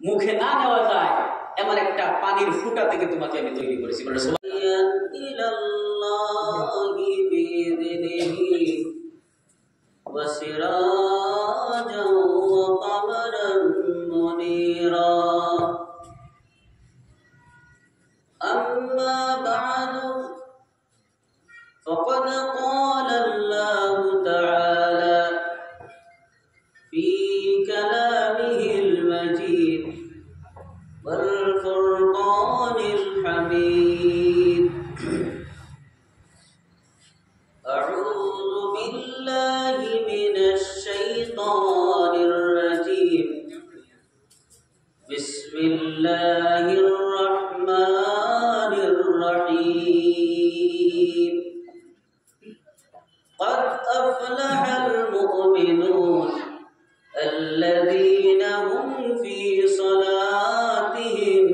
মুখে না নেওয়া যায় এমন একটা পানির ফুটা থেকে তোমাকে আমি তৈরি করেছি। أما بعد فقد قال الله تعالى في كلامه المجيد والفرقان الحميد أعوذ بالله من الشيطان الرجيم بسم الله الرحمن الرحيم قد أفلح المؤمنون الذين هم في صلاتهم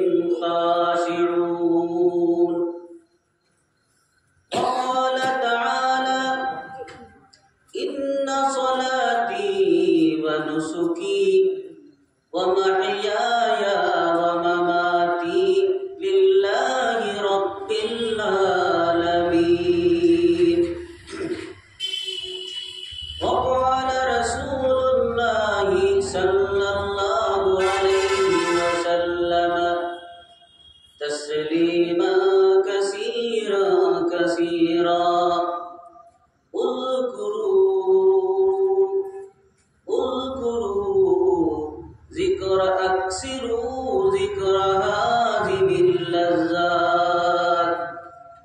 خاشعون قال تعالى إن صلاتي ونسكي ومحياي ومماتي لله رب العالمين وقال رسول الله صلى الله عليه وسلم تسليما كثيرا كثيرا أكثروا ذكر هذه اللذات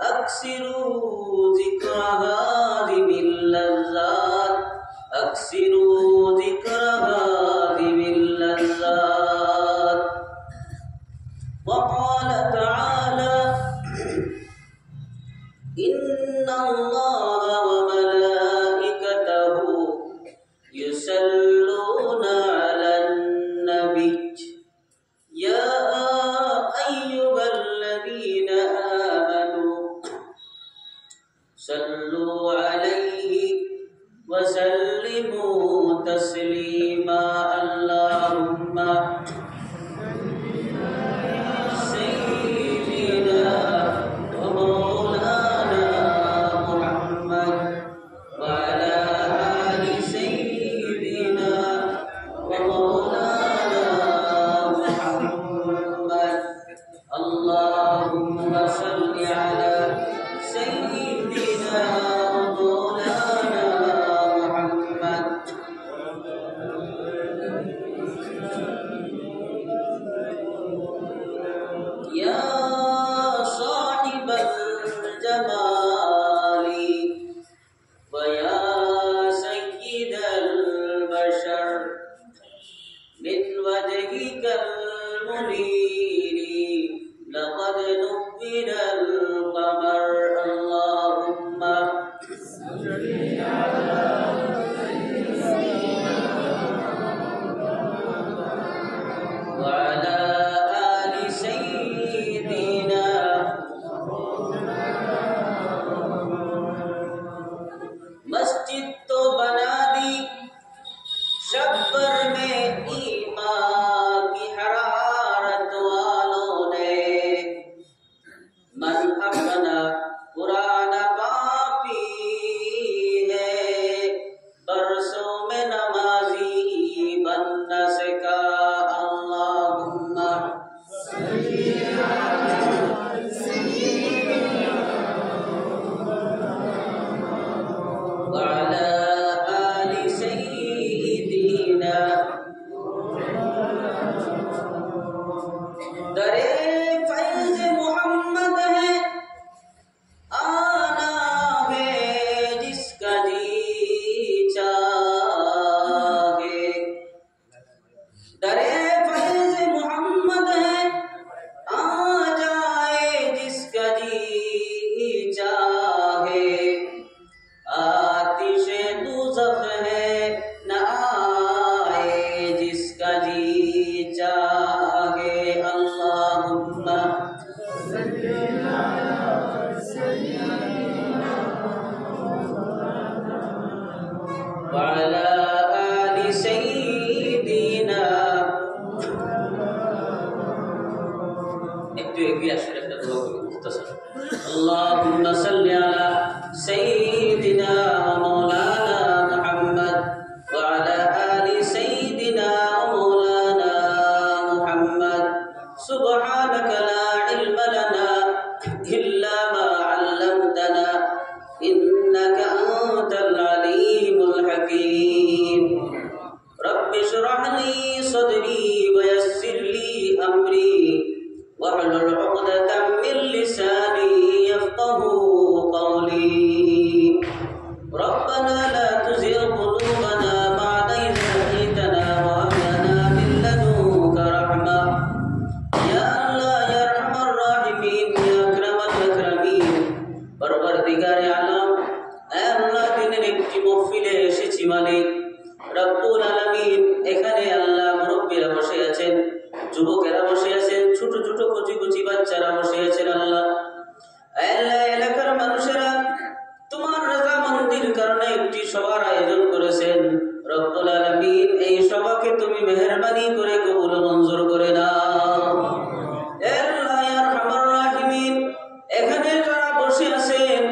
أكثروا ذكر هذه اللذات أكثروا ذكر هذه اللذات وقال تعالى إن الله وملائكته يصلون على النبي يا أيها الذين آمنوا صلوا عليه وسلموا تسليما اللهم سيدنا ومولانا محمد وعلى آل سيدنا ومولانا محمد اللهم صل على سيدنا ومولانا محمد يا صاحب الجمال ويا سيد البشر من وجهك المنير لقد نبل القمر اللهم وعلى آل سيدنا مسجد तो बना दी शब्बर में ईमान की हरारत वालों ने मन अपना पुराना पापी है बरसों में नमाजी बन न सका अल्लाहुम्मा وعلى آل سيدنا दरे फैज़ मोहम्मद है आना है जिसका जी चाहे दरे फैज़ मोहम्मद है आ जाए जिसका जी चाहे आतिशे दोज़ख है न आए जिसका जी चाहे अल्लाहुम्मा वअला आलि सय्यिदिना اللهم صل على سيدنا ومولانا محمد وعلى آل سيدنا ومولانا محمد سبحانك لا علم لنا إلا ما علمتنا إنك أنت العليم الحكيم رب اشرح لي صدري ويسر لي أمري واحلل عقدة من لساني يفقهوا قولي ربنا لا تزغ قلوبنا بعد إذ هديتنا وهب لنا من لدنك رحمة يا الله يا أرحم الراحمين يا أكرم الأكرمين পরবর্তীকার আলম আল্লাহ দিনের একটি মহফিলে এসেছি মালিক রব্বুল আলামিন। এখানে আল্লাহ মুরব্বীরা বসে আছেন, যুবকেরা বসে আছেন, ছোট ছোট কচি কচি বাচ্চারা বসে আছেন। আল্লাহ আল্লাহ এলাকার মানুষেরা তোমার রাজামন্দির কারণে একটি সভার আয়োজন করেছেন। রব্বুল আলামিন এই সভাকে তুমি মেহেরবানি করে কবুল মঞ্জুর করে নাও। আল্লাহ ইয়া আরহামার রাহিমিন, এখানে যারা বসে আছেন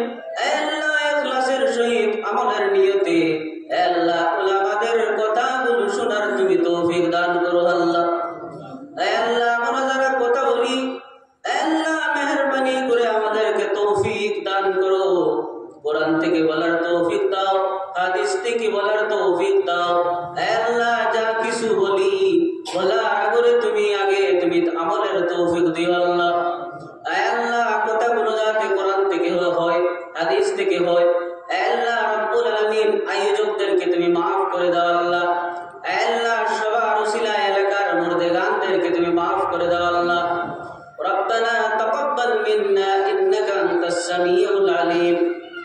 আল্লাহ ইখলাসের সহিত আমলের নিয়তে আল্লাহ উলামাদের কথাগুলো শোনার তুমি তৌফিক দান করো। আল্লাহ আল্লাহ আমরা যারা কথা বলি আল্লাহ মেহেরবানি করে আমাদেরকে তৌফিক দান করো। কোরআন থেকে বলার তৌফিক দাও, হাদিস থেকে বলার তৌফিক দাও। আল্লাহ যা কিছু বলি বলার আগে তুমি আমলের তৌফিক দিও। আল্লাহ আল্লাহ কথাগুলো যাতে কোরআন থেকে হয়, হাদিস থেকে হয়। আল্লাহ রাব্বুল আলামিন আয়োজকদেরকে তুমি মাফ করে দাও। আল্লাহ আল্লাহ সবার ওসিলায় এলাকার মুর্দেগানদেরকে তুমি মাফ করে দাও। আল্লাহ ربنا تقبل منا إنك أنت السميع العليم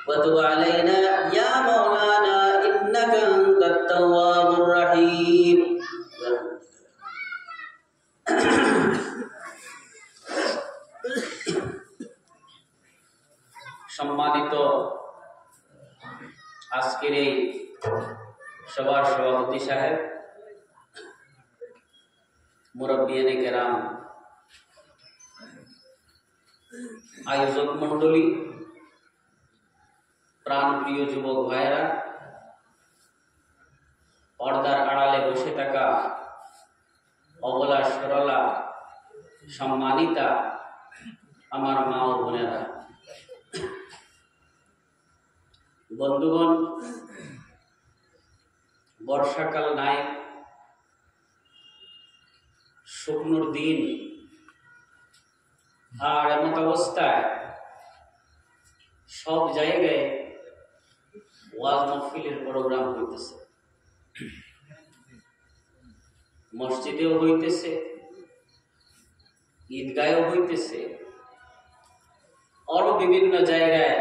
وتب علينا يا مولانا إنك أنت التواب الرحيم সম্মানিত আজকের এই সভার সভাপতি সাহেব, মুরব্বিয়ানে কেরাম, আয়োজক মন্ডলী, প্রাণপ্রিয় যুবক ভাইয়েরা, পর্দার আড়ালে বসে থাকা অবলা সরলা সম্মানিতা আমার মা ও বোনেরা, বন্ধুগণ, বর্ষাকাল নাই, শুকনোর দিন, আর এমন অবস্থায় সব জায়গায় ওয়াজ মাহফিলের প্রোগ্রাম হইতেছে, মসজিদেও হইতেছে, ঈদগাহেও হইতেছে, আরো বিভিন্ন জায়গায়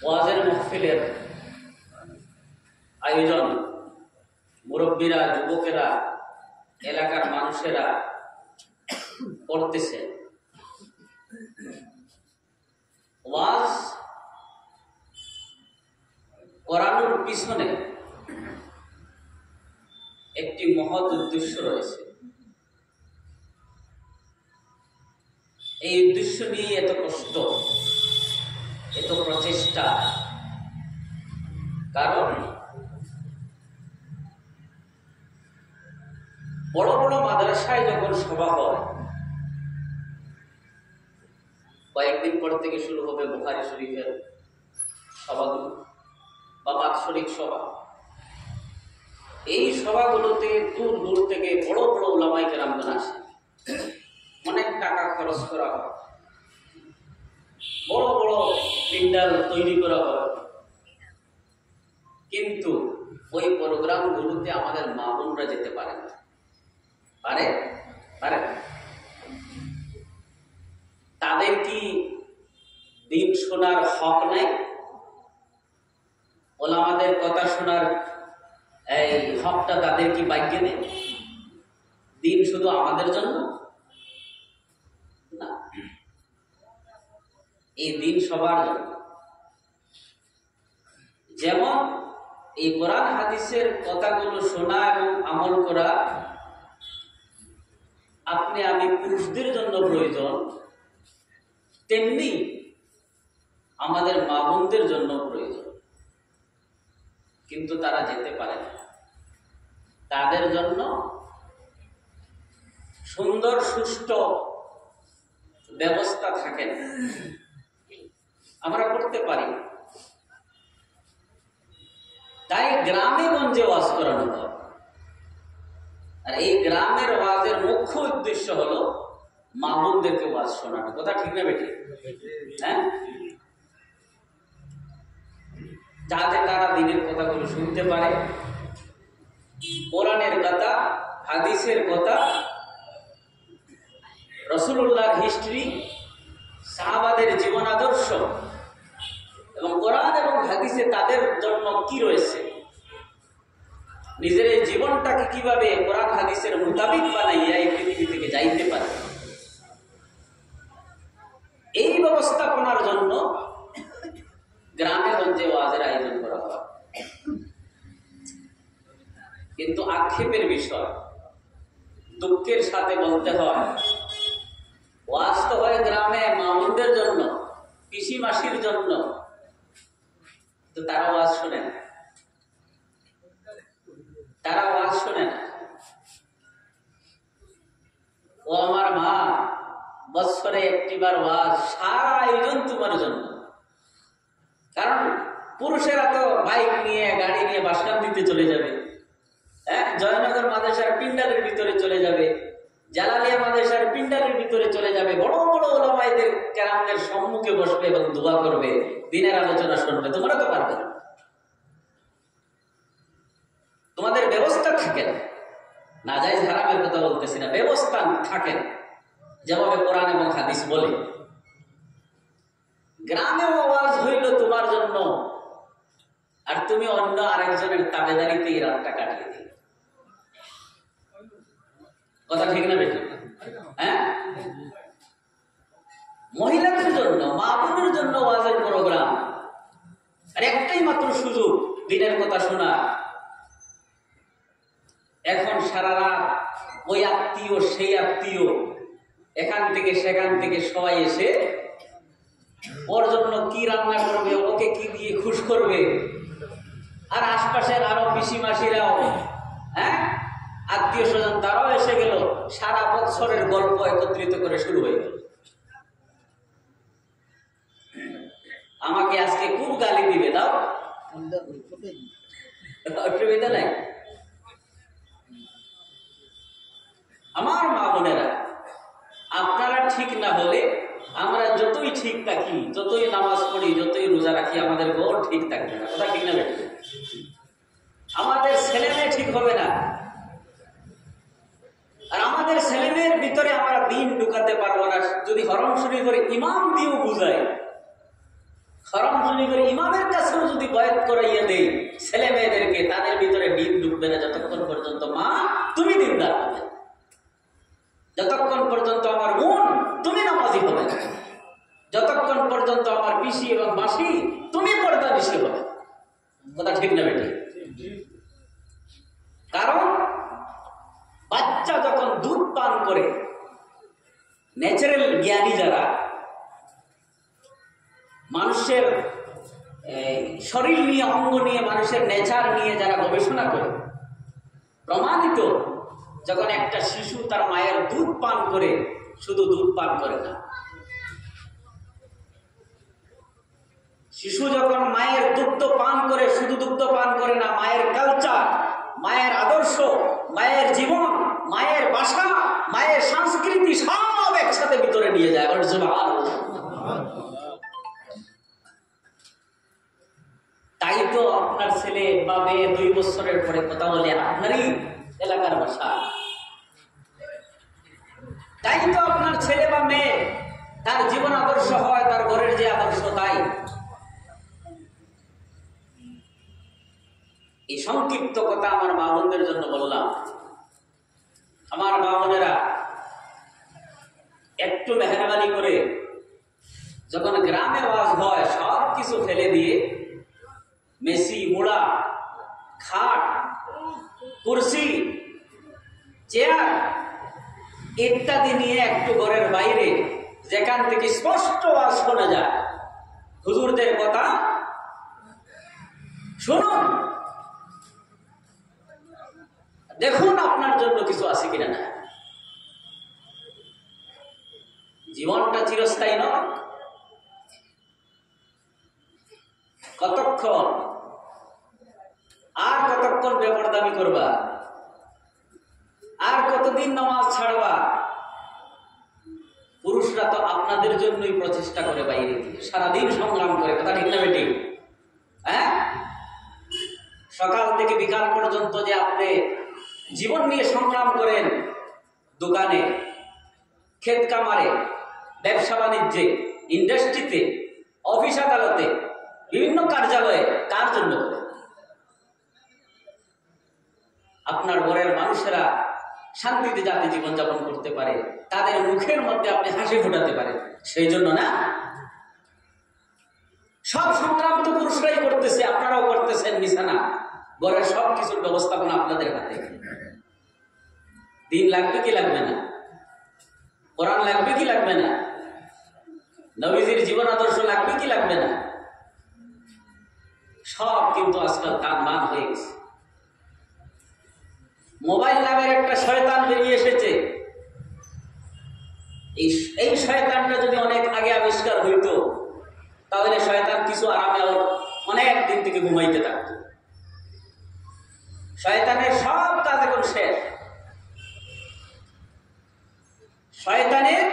ওয়াজের মাহফিলের আয়োজন মুরব্বীরা, যুবকেরা, এলাকার মানুষেরা করতেছে। ওয়াজ করানোর পিছনে একটি মহৎ উদ্দেশ্য রয়েছে। এই উদ্দেশ্য নিয়ে এত কষ্ট, এত প্রচেষ্টা। কারণ বড় বড় মাদ্রাসায় যখন সভা হয়, কয়েকদিন পর থেকে শুরু হবে বুখারী শরীফের সভাগুলো বা বাৎসরিক সভা। এই সভাগুলোতে দূর দূর থেকে বড় বড় উলামায়ে কেরামগণ আসে, অনেক টাকা খরচ করা হয়, বড় বড় প্যান্ডেল তৈরি করা হয়, কিন্তু ওই প্রোগ্রামগুলোতে আমাদের মা বোনরা যেতে পারে না। পারে পারে তাদের কি দিন শোনার হক নাই? ওলামাদের কথা শোনার এই হকটা তাদের কি ভাগ্যে নেই? দিন শুধু আমাদের জন্য না, এই দিন সবার জন্য। যেমন এই কোরআন হাদিসের কথাগুলো শোনা এবং আমল করা আপনি আমি পুরুষদের জন্য প্রয়োজন, তেমনি আমাদের মা বোনদের জন্য প্রয়োজন। কিন্তু তারা যেতে পারে না, তাদের জন্য সুন্দর সুষ্ঠু ব্যবস্থা থাকে না, আমরা করতে পারি। তাই গ্রামে গঞ্জে ওয়াজ করানো হয়। আর এই গ্রামের ওয়াজের মুখ্য উদ্দেশ্য হলো মা বোনদেরকে ওয়াজ শোনানো। কথা ঠিক না বেটি? হ্যাঁ, যাতে তারা দিনের কথাগুলো শুনতে পারে, কোরআনের কথা, হাদিসের কথা, রাসূলুল্লাহর হিস্ট্রি, সাহাবাদের জীবন আদর্শ এবং কোরআন এবং হাদিসে তাদের জন্য কি রয়েছে, নিজের এই জীবনটাকে কিভাবে কোরআন হাদিসের মোতাবিক বানাইয়া এই পৃথিবী থেকে যাইতে পারে, এই ব্যবস্থাপনার জন্য গ্রামে গঞ্জে ওয়াজের আয়োজন করা হয়। কিন্তু আক্ষেপের বিষয়, দুঃখের সাথে বলতে হয়, ওয়াজ তো হয় গ্রামে মামুনদের জন্য, পিসি মাসির জন্য, তো তারা ওয়াজ শোনে না, তারা ওয়াজ শোনে না। ও আমার মা, বৎসরে একটিবার ওয়াজ, সারা আয়োজন তোমার জন্য। কারণ পুরুষেরা তো বাইক নিয়ে, গাড়ি নিয়ে বাসকান দিতে চলে যাবে, হ্যাঁ, জয়নগর মাদ্রাসার পিন্ডারের ভিতরে চলে যাবে, জালালিয়া মাদ্রাসার পিন্ডারের ভিতরে চলে যাবে, বড় বড় ওলামায়েদের কেরামদের সম্মুখে বসবে এবং দোয়া করবে, দিনের আলোচনা শুনবে। তোমরা তো পারবে না, তোমাদের ব্যবস্থা থাকে না। নাজায়েজ হারামের কথা বলতেছি না, ব্যবস্থা থাকে না যেভাবে কোরআন এবং হাদিস বলে। গ্রামে ওয়াজ হইল তোমার জন্য, আর তুমি অন্য আরেকজনের তাবেদারিতে এই রাতটা কাটিয়ে দিলে। কথা ঠিক না বেটি? হ্যাঁ, মহিলাদের জন্য, মা বোনের জন্য ওয়াজের প্রোগ্রাম, আর একটাই মাত্র সুযোগ দিনের কথা শোনা। এখন সারা রাত ওই আত্মীয় সেই আত্মীয়, এখান থেকে সেখান থেকে সবাই এসে ওর জন্য কি রান্না করবে, ওকে কি দিয়ে খুশ করবে, আর আশপাশের আরো পিসি মাসিরাও, হ্যাঁ, আত্মীয় স্বজন তারাও এসে গেল। সারা বৎসরের গল্প একত্রিত করে শুরু হয়ে গেল। আমাকে আজকে খুব গালি দিবে, দাও, অসুবিধা নাই। আমার মা বোনেরা, আপনারা ঠিক না হলে আমরা যতই ঠিক থাকি, যতই নামাজ পড়ি, যতই রোজা রাখি, আমাদের ঘর ঠিক থাকবে না। কথা ঠিক না বেটি? আমাদের ছেলে মেয়ে ঠিক হবে না, আর আমাদের ছেলে মেয়ের ভিতরে আমরা দিন ঢুকাতে পারবো না যদি হরম শরীফের ইমাম দিয়েও বুঝাই, হরম শরীফের ইমামের কাছেও যদি বয়াত করাইয়া দেই ছেলে মেয়েদেরকে, তাদের ভিতরে দিন ঢুকবে না যতক্ষণ পর্যন্ত মা তুমি দিনদার হবে, যতক্ষণ পর্যন্ত আমার বোন তুমি নামাজি হবে না, যতক্ষণ পর্যন্ত আমার পিসি এবং মাসি তুমি পর্দা বেশি হবে। কথা ঠিক না বেটি? কারণ বাচ্চা যখন দুধ পান করে, ন্যাচারাল জ্ঞানী যারা, মানুষের শরীর নিয়ে, অঙ্গ নিয়ে, মানুষের নেচার নিয়ে যারা গবেষণা করে, প্রমাণিত, যখন একটা শিশু তার মায়ের দুধ পান করে, শুধু দুধ পান করে না, শিশু যখন মায়ের দুগ্ধ পান করে, শুধু দুগ্ধ পান করে না, মায়ের কালচার, মায়ের আদর্শ, মায়ের জীবন, মায়ের ভাষা, মায়ের সংস্কৃতি সব একসাথে ভিতরে নিয়ে যায়। তাই তো আপনার ছেলে বা মেয়ে 2 বছরের পরে কথা বলে আপনারই এলাকার ভাষা। তাই তো আপনার ছেলে বা মেয়ে তার জীবন আদর্শ হয় তার ঘরের যে আদর্শ। তাই এই সংক্ষিপ্ত কথা আমার মা বোনদের জন্য বললাম। আমার মা বোনেরা, একটু মেহরবানি করে যখন গ্রামে ওয়াজ হয়, সব কিছু ফেলে দিয়ে মেসি, মুড়া, খাট, কুরসি, চেয়ার ইত্যাদি নিয়ে একটু ঘরের বাইরে যেখান থেকে স্পষ্ট আওয়াজ শোনা যায়, হুজুরদের কথা শুনুন, দেখুন আপনার জন্য কিছু আছে কিনা। না, জীবনটা চিরস্থায়ী নয়। কতক্ষণ আর কতক্ষণ বেপরদামি করবা, আর কতদিন নামাজ ছাড়বা। পুরুষরা তো আপনাদের জন্যই প্রচেষ্টা করে বাইরে দিয়ে সারাদিন সংগ্রাম করে, কথা ঠিক না বেটি? হ্যাঁ, সকাল থেকে বিকাল পর্যন্ত যে আপনি জীবন নিয়ে সংগ্রাম করেন, দোকানে, ক্ষেত কামারে, ব্যবসা বাণিজ্যে, ইন্ডাস্ট্রিতে, অফিস আদালতে, বিভিন্ন কার্যালয়ে, কার জন্য করেন? আপনার ঘরের মানুষেরা শান্তিতে যাতে জীবনযাপন করতে পারে, তাদের মুখের মধ্যে আপনি হাসি ফোটাতে পারেন, সেই জন্য না? সব সংগ্রাম তো পুরুষরাই করতেছে, আপনারাও করতেছেন। নিশানা ঘরের সব কিছুর ব্যবস্থাপনা আপনাদের হাতে। দিন লাগবে কি লাগবে না? কোরআন লাগবে কি লাগবে না? নবীজির জীবন আদর্শ লাগবে কি লাগবে না? সব কিন্তু আজকাল তান মান হয়ে গেছে। মোবাইল নামের একটা শয়তান বেরিয়ে এসেছে। এই শয়তানটা যদি অনেক আগে আবিষ্কার হইতো, তাহলে শয়তান কিছু আরামে অনেক দিন থেকে ঘুমাইতে থাকতো। শয়তানের সব কাজ এখন শেষ। শয়তানের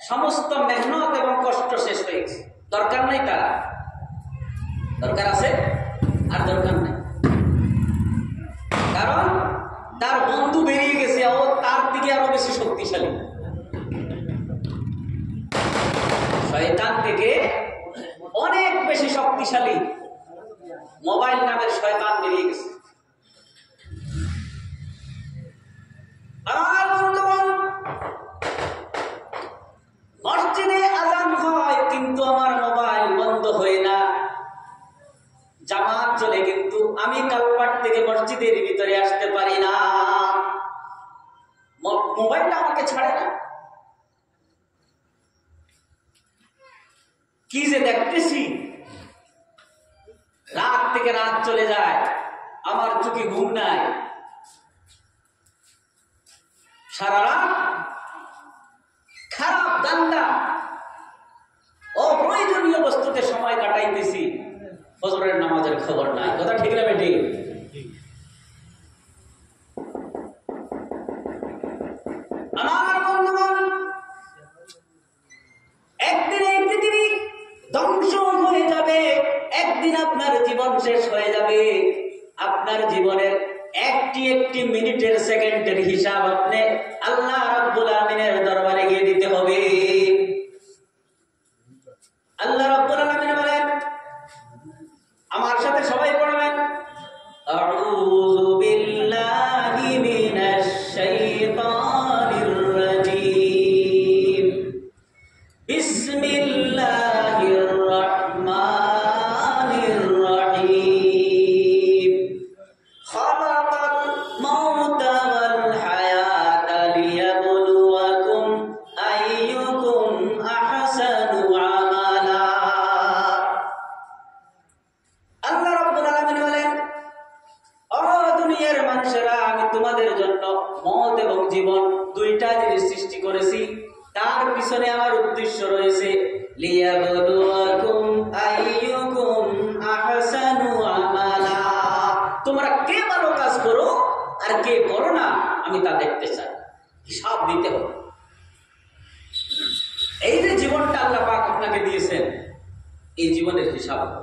সমস্ত মেহনত এবং কষ্ট শেষ হয়ে গেছে। দরকার নাই তার, দরকার আছে আর দরকার নেই। কারণ তার বন্ধু বেরিয়ে গেছে, ও তার দিকে আরো বেশি শক্তিশালী। শয়তান থেকে অনেক বেশি শক্তিশালী মোবাইল নামের শয়তান বেরিয়ে গেছে। আর বন্ধুগণ, মসজিদে আযান হয় কিন্তু আমার মোবাইল বন্ধ হয় না। জামাত চলে কিন্তু আমি কালপাট থেকে মসজিদের ভিতরে আসতে পারি না। মোবাইলটা আমাকে ছাড়ে না। কি যে দেখতেছি, রাত থেকে রাত চলে যায়, আমার চোখে ঘুম নাই। সারা রাত খারাপ গান্দা অপ্রয়োজনীয় বস্তুতে সময় কাটাইতেছি, ফজরের নামাজের খবর নাই। কথা ঠিক না বেটি? আমার বন্ধুগণ, একদিন এই পৃথিবী ধ্বংস হয়ে যাবে, একদিন আপনার জীবন শেষ হয়ে যাবে। আপনার জীবনের একটি একটি মিনিটের, সেকেন্ডের হিসাব আপনি আল্লাহ রাব্বুল আমিনের দরবারে গিয়ে দিতে হবে। আল্লাহ রাব্বুল আমিন বলেন, আমার সাথে সবাই পড়বেন, আউযু বিল্লাহি মিনাশ শাইতানির রাজীম, বিসমিল্লাহির রাহমানির রাহিম, খালাকাল মাউতা ওয়াল হায়াতা লিয়াবলুয়াকুম আইয়ুকুম আহসানু আমালা। আল্লাহ রাব্বুল আলামিন বলেন, ও দুনিয়ার মানুষেরা, আমি তোমাদের জন্য মওত এবং জীবন দুইটা জিনিস সৃষ্টি করেছি। তার পিছনে আমার উদ্দেশ্য রয়েছে, লিয়াবলুয়াকুম আইয়ুকুম আহসানু আমালা। তোমরা কে ভালো কাজ করো আর কে করো না, আমি তা দেখতে চাই। হিসাব দিতে হবে। এই যে জীবনটা আল্লাহ পাক আপনাকে দিয়েছেন, এই জীবনের হিসাব হবে।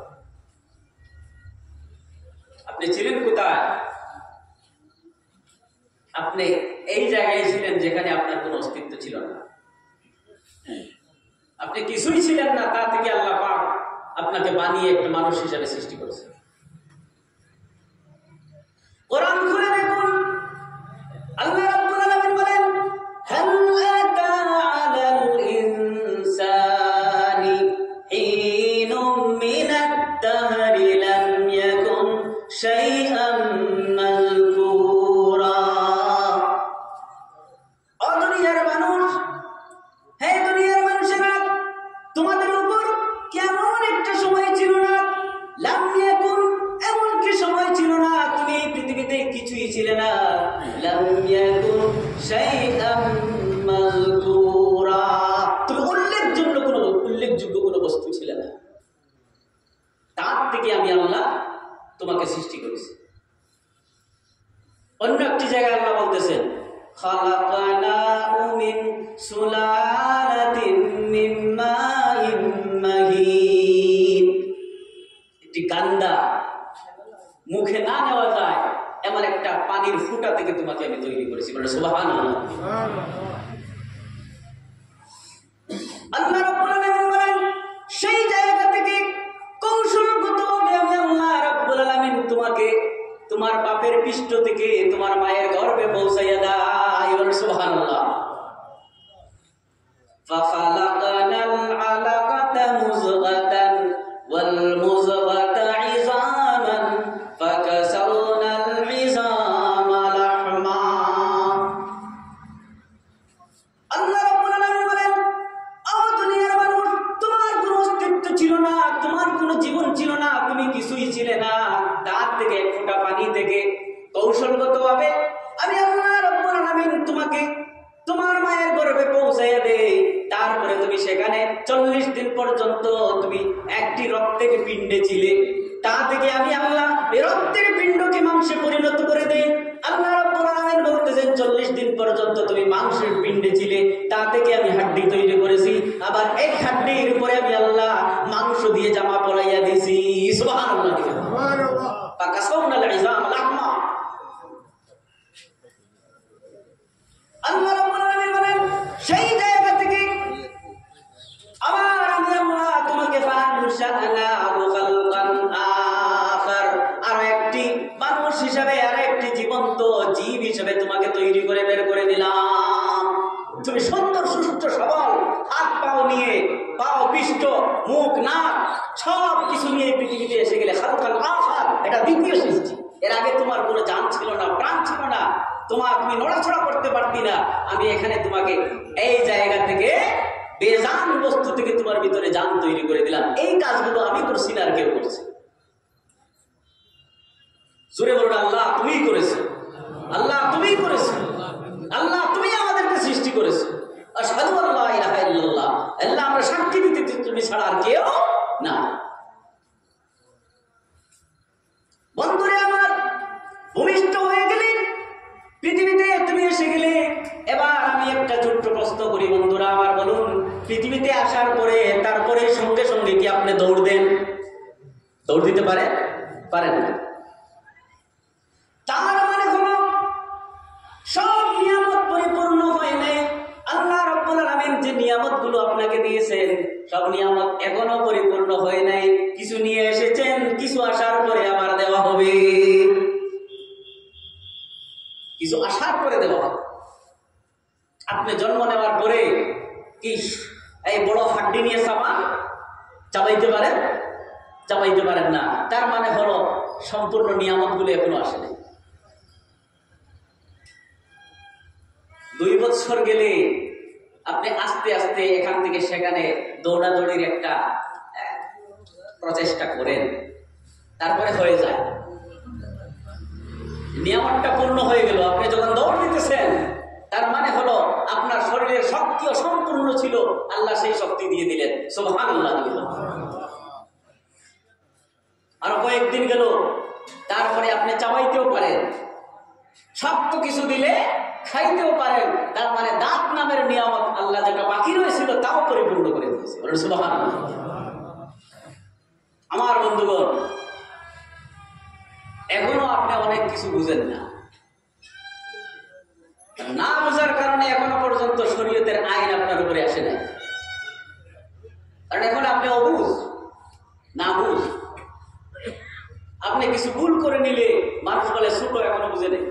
আপনি ছিলেন কোথায়? আপনি এই জায়গায় ছিলেন যেখানে আপনার কোনো অস্তিত্ব ছিল না। আপনি কিছুই ছিলেন না, তা থেকে আল্লাহ পাক আপনাকে বানিয়ে একটা মানুষ হিসেবে সৃষ্টি করেছেন। কোরআন খুলে দেখুন, আল্লাহ রাব্বুল আলামিন বলেন, হাল আতা আলাল ইনসানি হিনুম মিনাদ দাহরি লাম ইয়াকুন শাইআম মাযকুরা। ও দুনিয়ার পৃথিবীতে কিছুই ছিল না, লাম ইয়াকুন শাইআম মাযকুরা, তুমি উল্লেখযোগ্য কোনো বস্তু ছিল না, তার থেকে আমি আল্লাহ তোমাকে সৃষ্টি করেছি। অন্য একটি জায়গায় আল্লাহ বলতেছেন খালাকনাহু মিন সুলালাতিন মিন মাইন মাহিন, একটি গান্দা মুখে না নেওয়া যায় এমন একটা পানির ফুটা থেকে তোমাকে আমি তৈরি করেছি। বলে সুবহানাল্লাহ। আল্লাহ রাব্বুল আলামিন বলেন সেই জায়গা থেকে কৌশলগতভাবে আমি আল্লাহ রাব্বুল আলামিন তোমাকে তোমার বাপের পৃষ্ঠ থেকে তোমার মায়ের গর্ভে পৌঁছাইয়া দেয়। বলে সুবহানাল্লাহ। ফাখালাকনাল আলাকাতা মুযগাতান ওয়াল মুযগাতা ইযামান ফাকাসারনাল ইযামা লাহমা। আল্লাহ রাব্বুল আলামিন বলেন, ও দুনিয়ার মানুষ, তোমার কোনো অস্তিত্ব ছিল না, তোমার কোনো জীবন ছিল না, তুমি কিছুই ছিলে না, তার থেকে এক ফোঁটা পানি থেকে কৌশলগতভাবে আমি আল্লাহ রাব্বুল আলামিন তোমাকে তোমার মায়ের গর্ভে পৌঁছাইয়া দেই। তারপরে তুমি সেখানে 40 দিন পর্যন্ত তুমি একটি রক্তের পিণ্ডে ছিলে, তা থেকে আমি আল্লাহ এই রক্তের পিণ্ডকে মাংসে পরিণত করে দেই। আল্লাহ রাব্বুল আলামিন বলতেছেন 40 দিন পর্যন্ত তুমি মাংসের পিণ্ডে ছিলে, তা থেকে আমি হাড্ডি তৈরি করেছি, আবার এই হাড্ডির উপরে আমি আল্লাহ মাংস দিয়ে জামা পরাইয়া দিয়েছি। সুবহানাল্লাহ। সুবহানাল্লাহ। ফাকাসারনাল ইযামা লাহমা। আল্লাহ রাব্বুল আলামিন বলেন সেই জায়গা থেকে আবার আমি আল্লাহ তোমাকে ফানশানাহু খালকান আখার, আর একটি মানুষ হিসেবে, আর একটি জীবন্ত জীব হিসেবে তোমাকে তৈরি করে বের করে দিলাম। তুমি সুন্দর সুস্থ সবল হাত পাও নিয়ে, পাও পৃষ্ঠ মুখ নাক সব কিছু নিয়ে পৃথিবীতে এসে গেলে খালকান আখার, এটা দ্বিতীয় সৃষ্টি। এর আগে তোমার কোনো জান ছিল না, প্রাণ ছিল না, তুমি নড়াচড়া করতে পারতি না। আমি এখানে তোমাকে এই জায়গা থেকে বেজান বস্তু থেকে তোমার ভিতরে জান তৈরি করে দিলাম। এই কাজগুলো আমি করছি না, আর কেউ করছে? জোরে বলুন আল্লাহ তুমিই করেছো, আল্লাহ তুমিই করেছো, আল্লাহ তুমি আমাদেরকে সৃষ্টি করেছো। আশহাদু আল্লা ইলাহা ইল্লাল্লাহ, আল্লাহ আমরা সাক্ষী দিতে তুমি ছাড়া আর কেউ না। বন্ধুরে আমার, ভূমিষ্ঠ হয়ে গেলে পৃথিবীতে তুমি এসে গেলে, এবার আমি একটা ছোট্ট প্রশ্ন করি বন্ধুরা আমার, বলুন পৃথিবীতে আসার পরে তারপরে সঙ্গে সঙ্গে কি আপনি দৌড় দেন? দৌড় দিতে পারেন না। তার মানে হলো সব নিয়ামত পরিপূর্ণ হয় নাই। আল্লাহ রাব্বুল আলামিন যে নিয়ামতগুলো আপনাকে দিয়েছেন সব নিয়ামত এখনো পরিপূর্ণ হয় নাই। কিছু নিয়ে এসেছেন, কিছু আসার পরে আবার দেওয়া হবে, কিছু আসার পরে দেওয়া হবে। আপনি জন্ম নেওয়ার পরে কি এই বড় হাড্ডি নিয়ে চাবাইতে পারেন না। তার মানে হলো সম্পূর্ণ নিয়ামতগুলো এখনো আসে নাই। 2 বছর গেলে আপনি আস্তে আস্তে এখান থেকে সেখানে দৌড়াদৌড়ির একটা প্রচেষ্টা করেন, তারপরে হয়ে যায়, নিয়ামতটা পূর্ণ হয়ে গেল। আপনি যখন দৌড় দিতেছেন তার মানে হলো আপনার শরীরের শক্তি অসম্পূর্ণ ছিল, আল্লাহ সেই শক্তি দিয়ে দিলেন। সুবহানাল্লাহ। আর কয়েকদিন গেল, তারপরে আপনি চাবাইতেও পারেন, শক্ত কিছু দিলে খাইতেও পারেন। তার মানে দাঁত নামের নিয়ামত আল্লাহ যেটা বাকি রয়েছিল তাও পরিপূর্ণ করে দিয়েছে। সুবহানাল্লাহ। আমার বন্ধুগণ, এখনো আপনি অনেক কিছু বুঝেন না, না বোঝার কারণে এখনো পর্যন্ত শরীয়তের আইন আপনার উপরে আসে নাই। কারণ এখন আপনি অবুঝ, না বুঝ। আপনি কিছু ভুল করে নিলে মানুষ বলে ছোট, এখনো বুঝে নেই।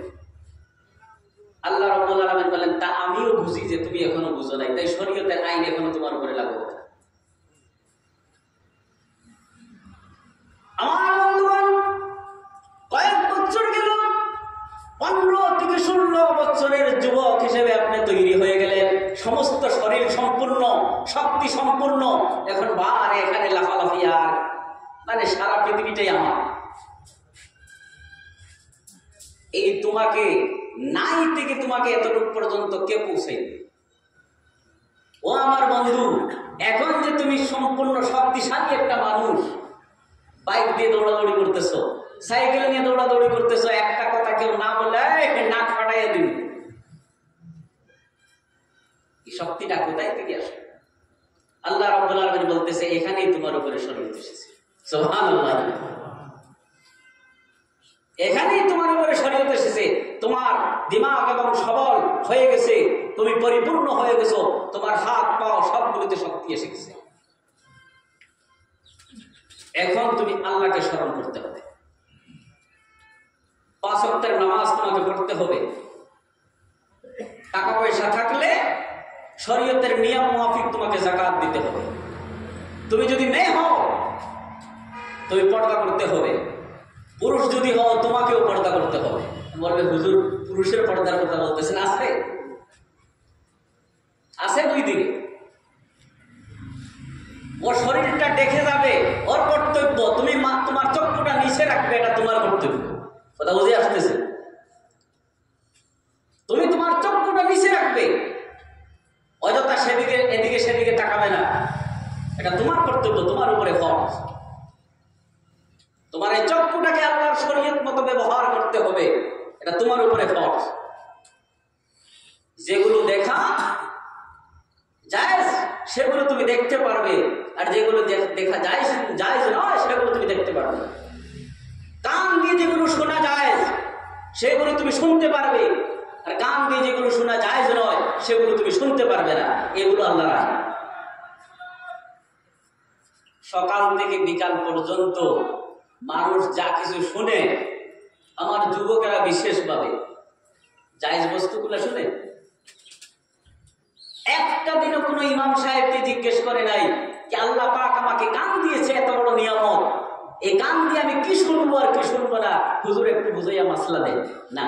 আল্লাহ রাব্বুল আলামিন বলেন তা আমিও বুঝি যে তুমি এখনো বুঝো নাই, তাই শরীয়তের আইন এখনো তোমার উপরে লাগু হবে। আমার বন্ধুগণ, কয়েক বছর গেল, 15 থেকে 16 বছরের যুবক হিসেবে আপনি তৈরি হয়ে গেলেন, সমস্ত শরীর সম্পূর্ণ, শক্তি সম্পূর্ণ। এখন বারে এখানে লাফালাফি, আর মানে সারা পৃথিবীটাই আমার। এই তোমাকে নাই থেকে তোমাকে এতটুকু পর্যন্ত কে পৌঁছাইবে? ও আমার বন্ধু, এখন যে তুমি সম্পূর্ণ শক্তিশালী একটা মানুষ, বাইক দিয়ে দৌড়াদৌড়ি করতেছো, সাইকেল নিয়ে দৌড়াদৌড়ি করতেছো, একটা কথা কেউ না বলে নাক ফাটাইয়া দিন, এই শক্তিটা কোথায় থেকে আসে? আল্লাহ রাব্বুল আলামিন বলতেছে এখানেই তোমার উপরে শরীয়ত এসেছে। সুবহানাল্লাহ। এখানেই তোমার উপরে শরীয়ত এসেছে, তোমার দিমাগ এবং সবল হয়ে গেছে, তুমি পরিপূর্ণ হয়ে গেছো, তোমার হাত পা সবগুলিতে শক্তি এসে গেছে। এখন তুমি আল্লাহকে স্মরণ করতে হবে, 5 ওয়াক্তের নামাজ তোমাকে পড়তে হবে, টাকা পয়সা থাকলে শরীয়তের নিয়ম মাফিক তোমাকে যাকাত দিতে হবে, তুমি যদি মেয়ে হও তুমি পর্দা করতে হবে, পুরুষ যদি হও তোমাকেও পর্দা করতে হবে। বলবে হুজুর পুরুষের পর্দার কথা বলতেছেন, আছে আছে 2 দিকে। ওর শরীরটা দেখে যাবে, ওর কর্তব্য, তুমি তোমার চক্ষুটা নিচে রাখবে, এটা তোমার কর্তব্য। কথা বুঝে আসতেছে? তুমি তোমার চক্ষুটা নিচে রাখবে, অযথা সেদিকে এদিকে সেদিকে তাকাবে না, এটা তোমার কর্তব্য, তোমার উপরে ফরজ। তোমার এই চক্ষুটাকে আল্লাহর শরীয়ত মতো ব্যবহার করতে হবে, এটা তোমার উপরে ফরজ। যেগুলো দেখা জায়েজ সেগুলো তুমি দেখতে পারবে, আর যেগুলো দেখা জায়েজ নয় সেগুলো তুমি দেখতে পারবে। কান দিয়ে যেগুলো শোনা জায়েজ সেগুলো তুমি শুনতে পারবে, আর কান দিয়ে যেগুলো শোনা জায়েজ নয় সেগুলো তুমি শুনতে পারবে না। এগুলো আল্লাহর আইন। সকাল থেকে বিকাল পর্যন্ত মানুষ যা কিছু শুনে, আমার যুবকেরা বিশেষভাবে জায়েজ বস্তুগুলো শুনে। একটা দিনও কোনো ইমাম সাহেবকে জিজ্ঞেস করে নাই যে আল্লাহ পাক আমাকে কান দিয়েছে এত বড় নিয়ামত, এই কান দিয়ে আমি কি শুনবো আর কি শুনবো না, হুজুর একটু বুঝাইয়া মাসলা দেন না।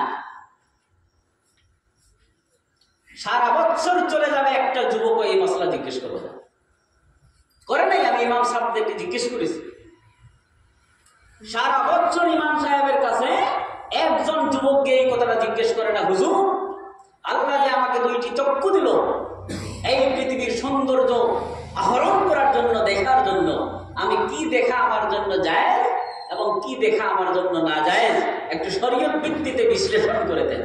সারা বছর চলে যাবে, একটা যুবক এই মাসলা জিজ্ঞেস করবে না, করে নাই। আমি ইমাম সাহেবদেরকে জিজ্ঞেস করেছি, সারা বছর ইমাম সাহেবের কাছে একজন যুবককে এই কথাটা জিজ্ঞেস করে না, হুজুর আল্লাহ যে আমাকে 2টি চক্ষু দিল এই পৃথিবীর সৌন্দর্য আহরণ করার জন্য, দেখার জন্য, আমি কি দেখা আমার জন্য জায়েজ এবং কি দেখা আমার জন্য না জায়েজ একটু শরীয়ত ভিত্তিতে বিশ্লেষণ করে দেন,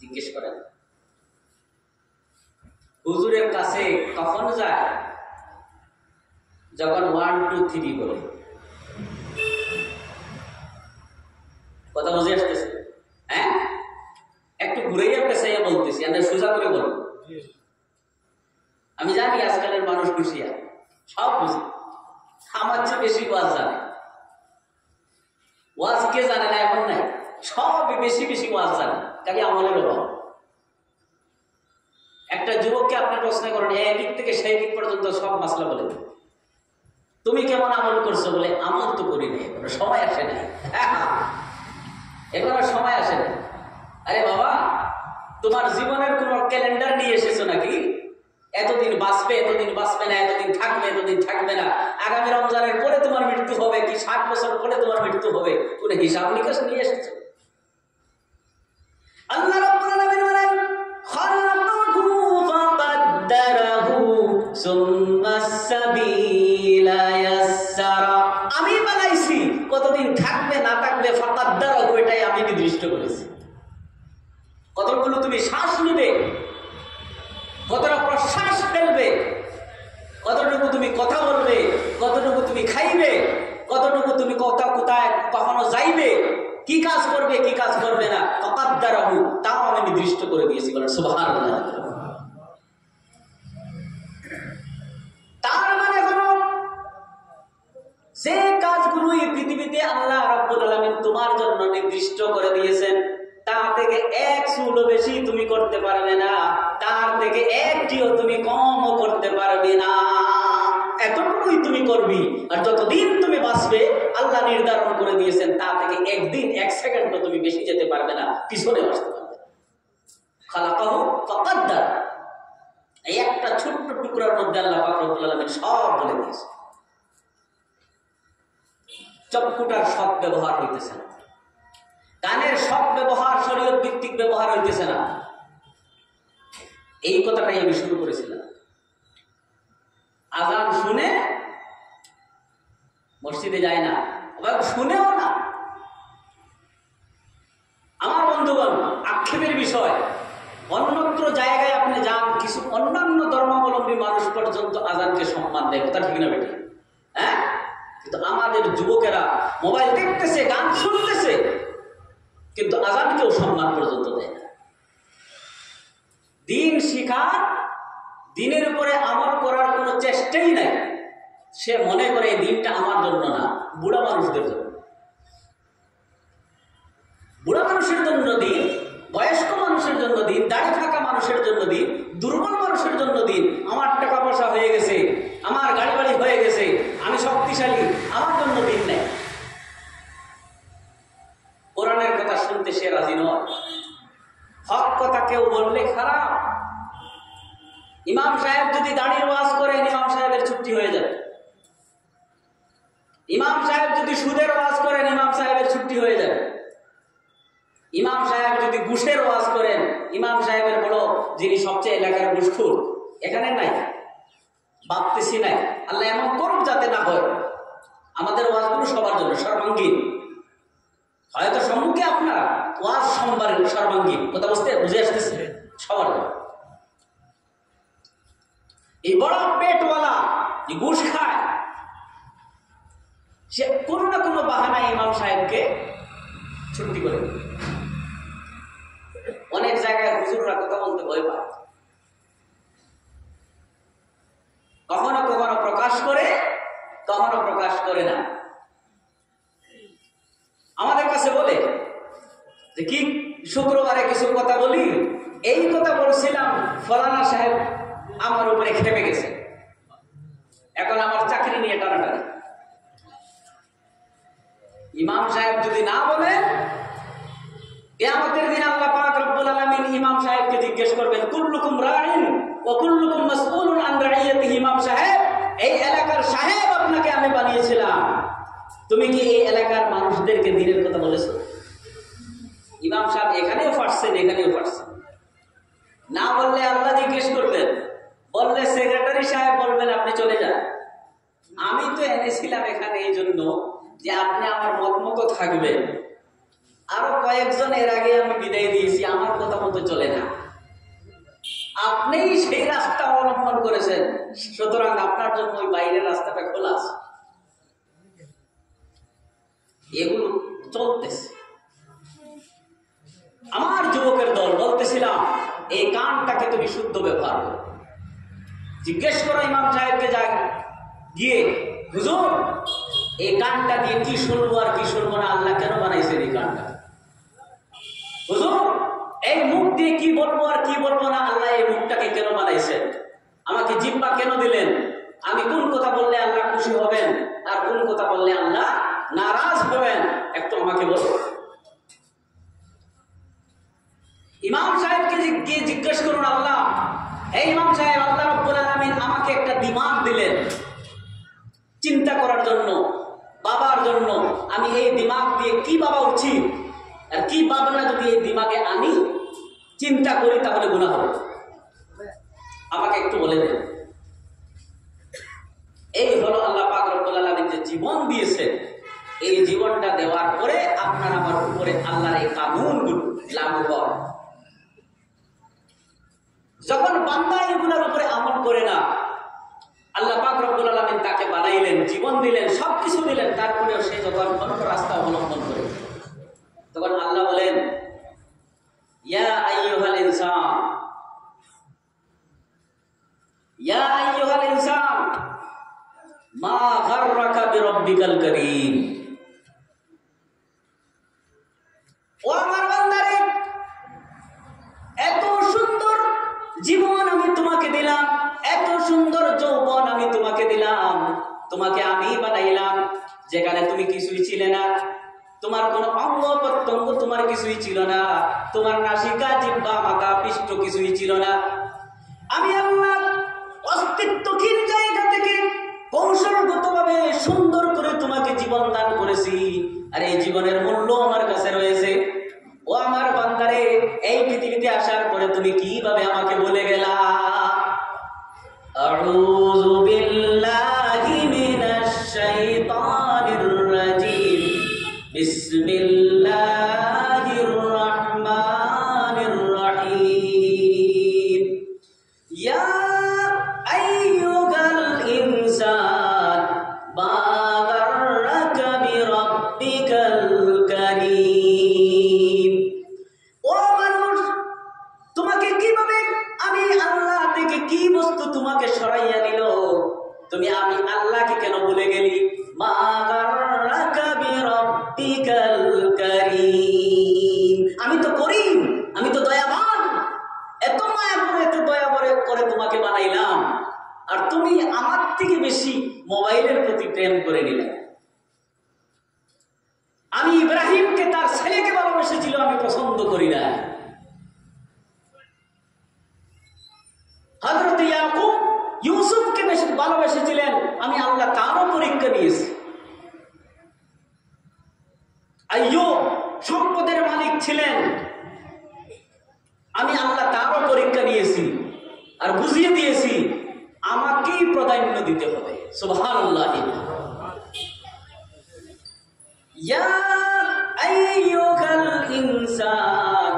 জিজ্ঞেস করেন। হুজুরের কাছে কখন যায়? যখন 1 2 3 বলে। কথা বুঝে আসতেছে? হ্যাঁ, একটু ঘুরেই পেছাইয়া বলতেছি, আমি সোজা করে বলবো। আমি জানি আজকালের মানুষ খুশিয়া, সব বুঝি, আমার চেয়ে বেশি ওয়াজ জানে। ওয়াজ কে জানে না এখন নাই, সব বেশি বেশি ওয়াজ জানে, খালি আমলের অভাব। একটা যুবককে আপনি প্রশ্ন করেন এই দিক থেকে সেই দিক পর্যন্ত সব মাসলা বলে দেবে, তুমি কেমন আমল করছো? বলে আমল তো করি নাই, এবার সময় আসে না, এবার সময় আসে না। আরে বাবা, তোমার জীবনের কোন ক্যালেন্ডার নিয়ে এসেছো নাকি? এতদিন বাঁচবে, এতদিন বাঁচবে না, এতদিন থাকবে, এতদিন থাকবে না, আগামী রমজানের পরে তোমার মৃত্যু হবে কি 60 বছর পরে তোমার মৃত্যু হবে, কোন হিসাব নিকাশ নিয়ে এসেছো? আল্লাহ রাব্বুল আলামিন বলেন খালাকাহু ফাকাদ্দারাহু সুম্মাস সাবিলা ইয়াসসারা। আমি বানাইছি, কতদিন থাকবে না থাকবে ফাকাদ্দারাহু, এটাই আমি নির্দিষ্ট করেছি। কতগুলো তুমি শ্বাস নিবে, কতটা প্রশ্বাস ফেলবে, কতটুকু তুমি কথা বলবে, কতটুকু তুমি খাইবে, কতটুকু তুমি কোথায় কখনো যাইবে, কি কাজ করবে কি কাজ করবে না, ফাকাদ্দারাহু, তাও আমি নির্দিষ্ট করে দিয়েছি। বলেন সুবহানাল্লাহ। তার মানে হলো যে কাজগুলো এই পৃথিবীতে আল্লাহ রাব্বুল আলামিন তোমার জন্য নির্দিষ্ট করে দিয়েছেন, তার থেকে 1 চুলও বেশি তুমি করতে পারবে না, তার থেকে 1টিও তুমি কমও করতে পারবে না, এতটুকুই তুমি করবি। আর যতদিন তুমি বাঁচবে আল্লাহ নির্ধারণ করে দিয়েছেন, তা থেকে 1 দিন 1 সেকেন্ডও তুমি বেশি যেতে পারবে না, পিছনে আসতে পারবে। খালাকাহু ফাকাদ্দার, এই একটা ছোট্ট টুকরার মধ্যে আল্লাহ পাক রব্বুল আলামিন সব বলে দিয়েছে। চক্ষুটার সৎ ব্যবহার হইতেছে না, কানের সব ব্যবহার শরীয়ত ভিত্তিক ব্যবহার হইতেছে না। এই কথাটাই আমি শুরু করেছিলাম। আজান শুনে মসজিদে যায় না, আবার শুনেও না। আমার বন্ধুগণ, আক্ষেপের বিষয়, অন্যত্র জায়গায় আপনি যান, কিছু অন্যান্য ধর্মাবলম্বী মানুষ পর্যন্ত আজানকে সম্মান দেয়, কথা ঠিক না বেটি? হ্যাঁ, কিন্তু আমাদের যুবকেরা মোবাইল দেখতেছে, গান শুনতেছে, কিন্তু আজানকেও সম্মান পর্যন্ত দেয় না। দিন শিখার, দিনের উপরে আমল করার কোনো চেষ্টাই নাই। সে মনে করে এই দিনটা আমার জন্য না, বুড়া মানুষদের জন্য। বুড়া মানুষের জন্য দিন, বয়স্ক মানুষের জন্য দিন, দাড়ি থাকা মানুষের জন্য দিন, দুর্বল মানুষের জন্য দিন। আমার টাকা পয়সা হয়ে গেছে, আমার গাড়ি বাড়ি হয়ে গেছে, আমি শক্তিশালী, আমার জন্য দিন নেই। কোরআনের কথা শুনতে সে রাজি নয়। হক কথা কেউ বললে খারাপ। ইমাম সাহেব যদি দাড়ির ওয়াজ করেন, ইমাম সাহেবের ছুটি হয়ে যাবে। ইমাম সাহেব যদি সুদের ওয়াজ করেন, ইমাম সাহেবের ছুটি হয়ে যাবে। ইমাম সাহেব যদি ঘুষের ওয়াজ করেন, ইমাম সাহেবের বড় যিনি সবচেয়ে এলাকার ঘুষখোর, এখানে নাই, ভাবতেছি নাই, আল্লাহ এমন করুক যাতে না হয়। আমাদের ওয়াজগুলো সবার জন্য সর্বাঙ্গীন। হয়তো সম্মুখে আপনারা ওয়াজ সোমবারের সর্বাঙ্গীন, কথা বুঝে আসতেছে সবার। এই বড় পেটওয়ালা যে ঘুষ খায়, সে কোনো না কোনো বাহানায় ইমাম সাহেবকে ছুটি করে। অনেক জায়গায় হুজুররা কথা বলতে ভয় পায়, কখনো কখনো প্রকাশ করে, কখনো প্রকাশ করে না। আমাদের কাছে বলে যে কি শুক্রবারে কিছু কথা বলি, এই কথা বলছিলাম, ফলানা সাহেব আমার উপরে খেপে গেছে, এখন আমার চাকরি নিয়ে টানাটানি। ইমাম সাহেব যদি না বলেন, কিয়ামতের দিন আল্লাহ পাক রব্বুল আলামিন ইমাম সাহেবকে জিজ্ঞেস করবেন, কুল্লুকুম রাঈন ওয়া কুল্লুকুম মাসউলুন আন রাঈয়াতিহি। ইমাম সাহেব, এই এলাকার সাহেব আপনাকে আমি বানিয়েছিলাম, তুমি কি এই এলাকার মানুষদেরকে দিনের কথা বলেছো? ইমাম সাহেব এখানেও ফাটছেন, এখানেও ফাটছেন। না বললে আল্লাহ জিজ্ঞেস করবেন, বললে সেক্রেটারি সাহেব বলবেন আপনি চলে যান। আমি তো এনেছিলাম এখানে এই জন্য যে আপনি আমার মত মতো থাকবেন। আরো কয়েকজন এর আগে আমি বিদায় দিয়েছি, আমার কথা মতো চলে না। আপনিই সেই রাস্তা অবলম্বন করেছেন, সুতরাং আপনার জন্য ওই বাইরের রাস্তাটা খোলা আছে। এগুলো চলতেছে। আমার যুবকের দল বলতেছিলাম, এই কানটাকে তুমি শুদ্ধ ব্যবহার করো। জিজ্ঞেস করো ইমাম সাহেবকে, যা গিয়ে, হুজুর এই কানটা দিয়ে কি শুনবো আর কি শুনবো না, আল্লাহ কেন বানাইছেন এই কানটা? হুজুর এই মুখ দিয়ে কি বলবো আর কি বলবো না, আল্লাহ এই মুখটাকে কেন বানাইছেন? আমাকে জিহ্বা কেন দিলেন? আমি কোন কথা বললে আল্লাহ খুশি হবেন আর কোন কথা বললে আল্লাহ নারাজ হবেন, একটু আমাকে বলুন। ইমাম সাহেবকে গিয়ে জিজ্ঞেস করুন, আল্লাহ, এই ইমাম সাহেব, আল্লাহ রাব্বুল আলামিন আমাকে একটা দিমাগ দিলেন চিন্তা করার জন্য, বাবার জন্য। আমি এই দিমাগ দিয়ে কি বাবা উচিত আর কি বাবা না, যদি এই দিমাগে আনি চিন্তা করি তাহলে গুনাহ হবে। আমাকে একটু বলে দেন। এই হলো আল্লাহ পাক রব্বুল আলামিন যে জীবন দিয়েছেন, এই জীবনটা দেওয়ার পরে আপনার আমার উপরে আল্লাহর এই কানুনগুলো লাগু হয়। যখন বান্দা এগুলোর উপরে আমল করে না, আল্লাহ পাক রব্বুল আলামিন তাকে বানাইলেন, জীবন দিলেন, সবকিছু দিলেন, তারপরেও সে যখন অন্য রাস্তা অবলম্বন করে, তখন আল্লাহ বলেন, ইয়া আইয়ুহাল ইনসান, ইয়া আইয়ুহাল ইনসান মা গাররাকা বিরাব্বিকাল কারীম। ও আমার বান্দারে, এত সুন্দর জীবন আমি তোমাকে দিলাম, এত সুন্দর যৌবন আমি তোমাকে দিলাম, তোমাকে আমি বানাইলাম যেখানে তুমি কিছুই ছিলে না, তোমার কোনো অঙ্গ প্রত্যঙ্গ তোমার কিছুই ছিল না, তোমার নাসিকা জিহ্বা মাথা পৃষ্ঠ কিছুই ছিল না। আমি আল্লাহ অস্তিত্বহীন জায়গা থেকে কৌশলগতভাবে সুন্দর করে তোমাকে জীবন দান করেছি। আর এই জীবনের মূল্য আমার কাছে রয়েছে। ও আমার বান্দারে, এই পৃথিবীতে আসার পরে তুমি কিভাবে আমাকে বলে গেলা আউযু বিল্লাহি মিনাশ শাইতানির রাজীম, বিসমিল্লাহির রহমানির রহিম। ইয়া আইয়ুহাল ইনসান মা গাররাকা বিরাব্বিকাল কারীম। ও মানুষ, তোমাকে কিভাবে আমি আল্লাহ থেকে কি বস্তু তোমাকে সরাইয়া নিল? তুমি আমি আল্লাহকে কেন ভুলে গেলি? মা গাররাকা বিরাব্বিকাল কারীম। আমি তো করিম, আমি তো দয়াবান, এত মায়া করে এত দয়া করে তোমাকে বানাইলাম, আর তুমি আমার থেকে বেশি মোবাইলের প্রতি প্রেম করে নিলে। আমি ইব্রাহিমকে তার ছেলেকে ভালোবেসেছিল, আমি পছন্দ করি না। হযরত ইয়াকুব ইউসুফকে বেশি ভালোবেসেছিলেন, আমি আল্লাহ তারও পরীক্ষা নিয়েছি। আইয়ুব সম্পদের মালিক ছিলেন, আমি আল্লাহ তারও পরীক্ষা নিয়েছি আর বুঝিয়ে দিয়েছি আমাকেই প্রাধান্য দিতে হবে। সুবহানাল্লাহ। ইয়া আইয়ুহাল ইনসান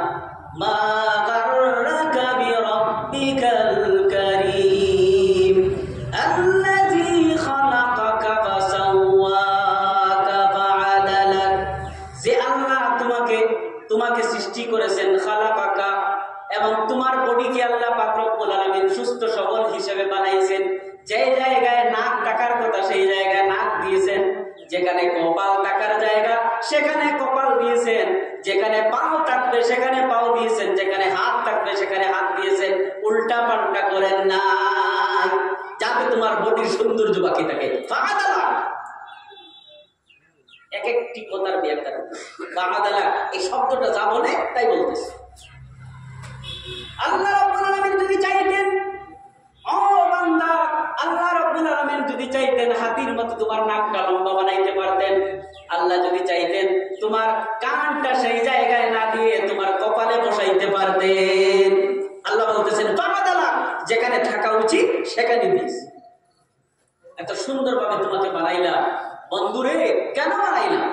মা গাররাকা বিরাব্বিকাল কারীম আল্লাযী খালাকাকা ফাসাওয়াকা ফাআদালাক। যে আল্লাহ তোমাকে সৃষ্টি করেছেন, খালাকাকা, এবং তোমার বডিকে আল্লাহ পাক রব্বুল আলামিন সুস্থ সবল হিসেবে বানাইছেন। যে জায়গায় নাক টাকার কথা সেই জায়গায় নাক দিয়েছেন, যেখানে কপাল টাকার জায়গা সেখানে কপাল দিয়েছেন, যেখানে পাও থাকবে সেখানে পাও দিয়েছেন, যেখানে হাত থাকবে সেখানে হাত দিয়েছেন। উল্টা পাল্টা করেন না, যাতে তোমার বডির সৌন্দর্য বাকি থাকে। ফাআদালা, এক একটি কথার ব্যাখ্যা। ফাআদালা এই শব্দটা যা বলে তাই বলতেছে। আল্লাহ রাব্বুল আলামিন যদি চাইতেন, ও বান্দা, আল্লাহ রাব্বুল আলামিন যদি চাইতেন হাতির মতো তোমার নাকটা লম্বা বানাইতে পারতেন। আল্লাহ যদি চাইতেন তোমার কানটা সেই জায়গায় না দিয়ে তোমার কপালে বসাইতে পারতেন। আল্লাহ বলতেছেন ফাআদালা, যেখানে থাকা উচিত সেখানে দিস। এত সুন্দরভাবে তোমাকে বানাইলাম বন্ধুরে, কেন বানাইলাম?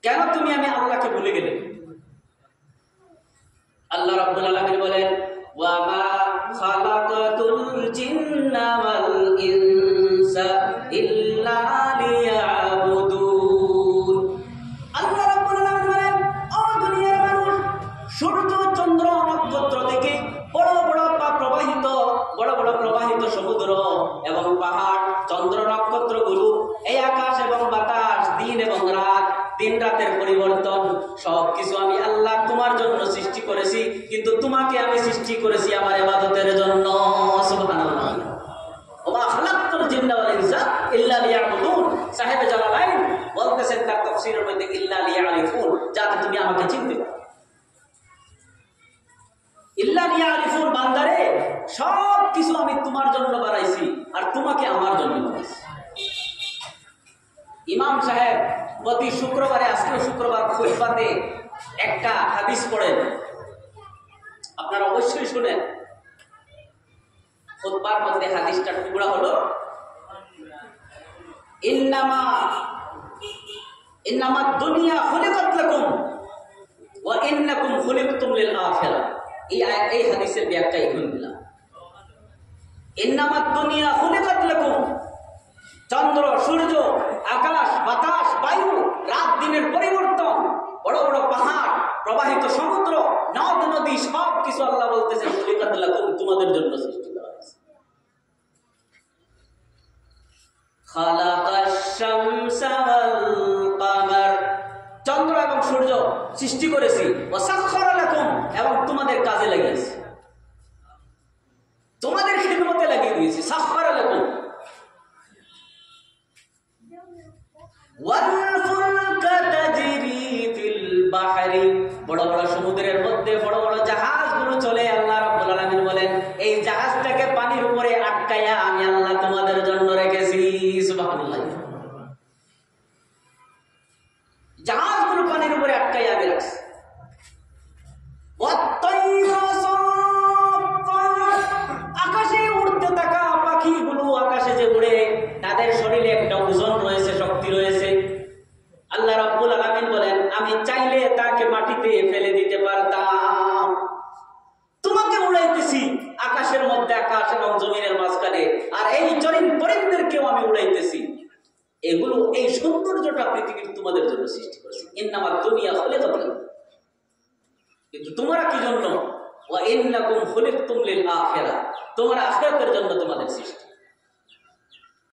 কেন তুমি আমি আল্লাহকে ভুলে গেলে? আল্লাহ রাব্বুল আলামিন বলেন ওয়া মা খালাকাতুল জিন্না ওয়াল ইনসা ইল্লা লিয়াবুদুন। আল্লাহ রাব্বুল আলামিন বলেন, ও দুনিয়ার মানুষ, সূর্য চন্দ্র নক্ষত্র থেকে বড় বড় প্রবাহিত সমুদ্র এবং পাহাড়, চন্দ্র নক্ষত্রগুলো, এই আকাশ এবং বাতাস, দিন এবং রাত, দিন রাতের পরিবর্তন, সবকিছু আমি আল্লাহ তোমার জন্য সৃষ্টি করেছি। কিন্তু তোমাকে আমি সৃষ্টি করেছি আমার ইবাদতের জন্য। সুবহানাল্লাহ। ওয়া খালাকতুল জিন্না ওয়াল ইনসা ইল্লা লিয়াবুদুন। সাহেবে জালালাইন বলতেছেন তার তাফসীরের মধ্যে ইল্লা লিয়ারিফুন, যাতে তুমি আমাকে চিনতে পারো। ইল্লা লিয়ারিফুন, বান্দারে, সব কিছু আমি তোমার জন্য বানাইছি আর তোমাকে আমার জন্য বানাইছি। ইমাম সাহেব প্রতি শুক্রবারে, আজকেও শুক্রবার, খুতবাতে একটা হাদিস পড়েন, আপনারা অবশ্যই শুনেন। খুতবার মধ্যে হাদিসটা টুকরা হলো ইন্নামা দুনিয়া খুলিকাত লাকুম ওয়া ইন্নাকুম খুলিকতুম লিল আখিরাহ। এই হাদিসের ব্যাখ্যা এখন দিলাম। ইন্নামা দুনিয়া খুলিকাত লাকুম, চন্দ্র সূর্য, আকাশ বাতাস, বায়ু, রাত দিনের পরিবর্তন, বড় বড় পাহাড়, প্রবাহিত সমুদ্র, নদ নদী, সব কিছু আল্লাহ বলতেছেন খুলিকাত লাকুম, তোমাদের জন্য সৃষ্টি করা হয়েছে। খালাকাশ শামসা ওয়াল কামার, চন্দ্র এবং সূর্য সৃষ্টি করেছি। ওয়া সাখখারা লাকুম, এবং তোমাদের কাজে লাগিয়েছি, তোমাদের খিদমতে লাগিয়ে দিয়েছি। সাখখারা লাকুম। ওয়াল ফুলকা তাজরি ফিল বাহরি, বড় বড় সমুদ্রের মধ্যে বড় বড় জাহাজগুলো চলে। আল্লাহ রাব্বুল আলামিন বলেন এই জাহাজটাকে পানির উপরে আটকায়া আমি আল্লাহ তোমাদের জন্য রেখেছি। সুবহানাল্লাহ। জাহাজগুলো পানির উপরে আটকাই আগে রাখছে। আকাশে উড়তে থাকা পাখিগুলো আকাশে যে উড়ে, তাদের শরীরে একটা ওজন রয়েছে, শক্তি রয়েছে। আল্লাহ রাব্বুল আলামিন বলেন, আমি চাইলে তাকে মাটিতে ফেলে দিতে পারতাম। তোমাকে উড়াইতেছি আকাশের মধ্যে, আকাশ এবং জমিনের মাঝখানে, আর এই চরিন পরিণদেরকেও আমি উড়াইতেছি। এগুলো, এই সৌন্দর্যটা পৃথিবীর তোমাদের জন্য সৃষ্টি করেছে। ইন্নামাদ দুনিয়া খুলিকাত লাকুম, কিন্তু তোমরা কি জন্য? ওয়া ইন্নাকুম খুলিকতুম লিল আখিরাহ, তোমরা আখিরাতের জন্য তোমাদের সৃষ্টি।